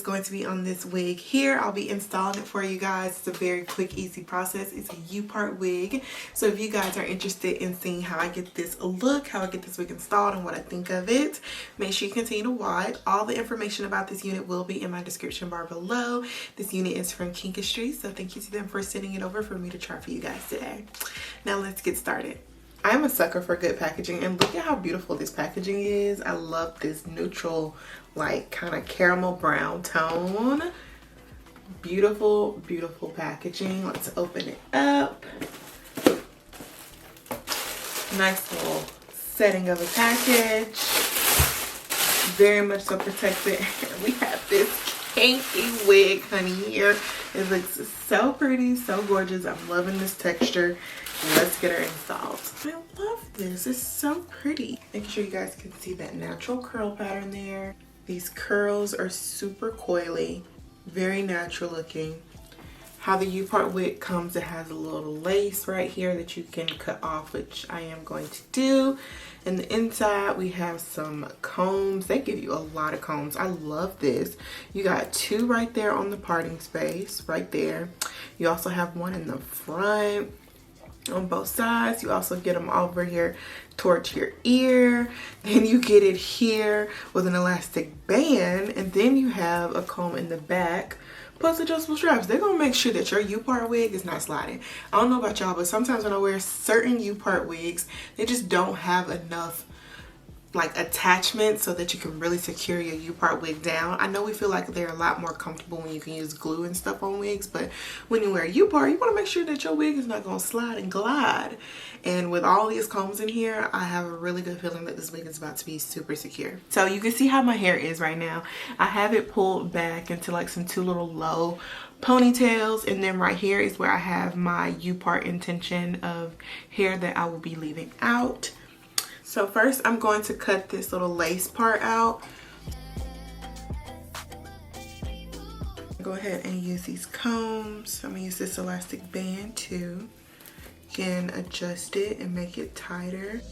going to be on this wig here. I'll be installing it for you guys. It's a very quick, easy process. It's a U-Part wig. So if you guys are interested in seeing how I get this look, how I get this wig installed, and what I think of it, make sure you continue to watch. All the information about this unit will be in my description bar below. This unit is from Kinkistry, so thank you to them for sending it over for me to try for you guys today. Now let's get started. I'm a sucker for good packaging, and look at how beautiful this packaging is. I love this neutral, like kind of caramel brown tone. Beautiful, beautiful packaging. Let's open it up. Nice little setting of a package. Very much so protected. We have this Kinky wig, honey, here. It looks so pretty, so gorgeous. I'm loving this texture. Let's get her installed. I love this. It's so pretty. Making sure you guys can see that natural curl pattern there. These curls are super coily, very natural looking. How the U-Part wig comes, it has a little lace right here that you can cut off, which I am going to do. And the inside we have some combs. They give you a lot of combs. I love this. You got two right there on the parting space right there. You also have one in the front on both sides. You also get them over here towards your ear. Then you get it here with an elastic band, and then you have a comb in the back plus adjustable straps. They're gonna make sure that your U-Part wig is not sliding. I don't know about y'all, but sometimes when I wear certain U-Part wigs, they just don't have enough like attachment so that you can really secure your U-Part wig down. I know we feel like they're a lot more comfortable when you can use glue and stuff on wigs, but when you wear a U-Part, you want to make sure that your wig is not going to slide and glide. And with all these combs in here, I have a really good feeling that this wig is about to be super secure. So you can see how my hair is right now. I have it pulled back into like some two little low ponytails, and then right here is where I have my U-Part intention of hair that I will be leaving out. So first I'm going to cut this little lace part out. Go ahead and use these combs. I'm gonna use this elastic band too. You can adjust it and make it tighter.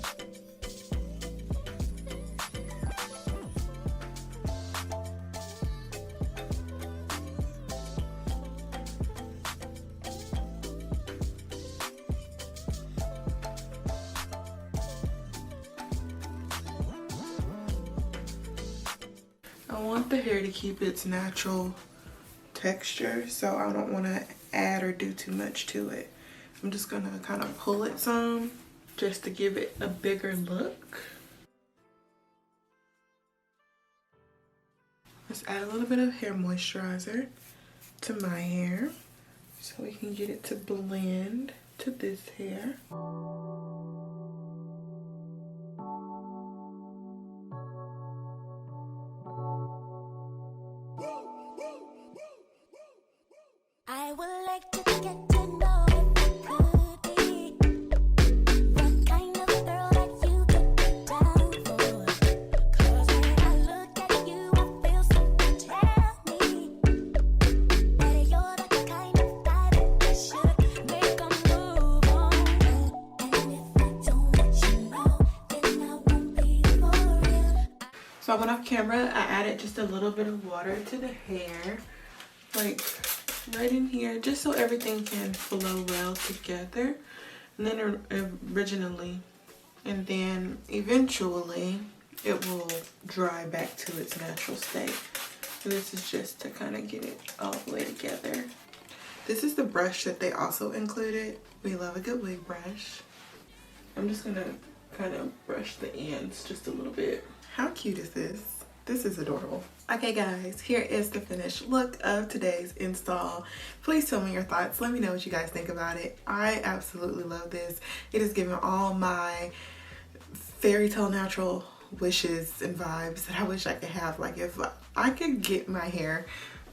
I want the hair to keep its natural texture, so I don't want to add or do too much to it. I'm just going to kind of pull it some just to give it a bigger look. Let's add a little bit of hair moisturizer to my hair so we can get it to blend to this hair. So I went off camera, I added just a little bit of water to the hair, like right in here, just so everything can flow well together. And then originally, and then eventually it will dry back to its natural state. So this is just to kind of get it all the way together. This is the brush that they also included. We love a good wig brush. I'm just gonna kind of brush the ends just a little bit. How cute is this? This is adorable. Okay guys, here is the finished look of today's install. Please tell me your thoughts. Let me know what you guys think about it. I absolutely love this. It has given all my fairy tale natural wishes and vibes that I wish I could have. Like if I could get my hair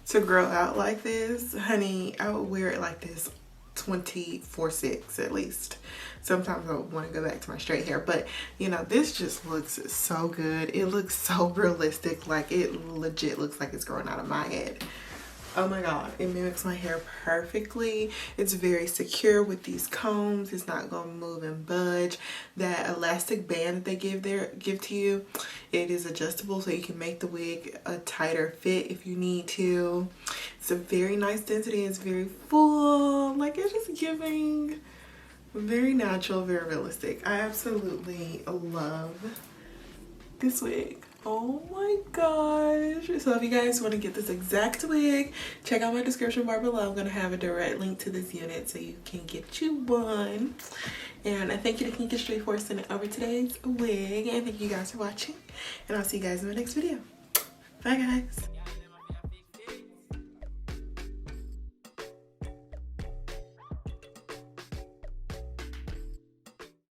to grow out like this, honey, I would wear it like this 24/6 at least. Sometimes I want to go back to my straight hair, but you know, this just looks so good. It looks so realistic, like it legit looks like it's growing out of my head. Oh my god, it mimics my hair perfectly. It's very secure with these combs. It's not gonna move and budge. That elastic band that they give to you, it is adjustable so you can make the wig a tighter fit if you need to. It's a very nice density. It's very full. Like, it's just giving very natural, very realistic. I absolutely love this wig. Oh my gosh. So if you guys want to get this exact wig, check out my description bar below. I'm going to have a direct link to this unit so you can get you one. And I thank you to Kinkistry for sending over today's wig. And thank you guys for watching. And I'll see you guys in my next video. Bye guys.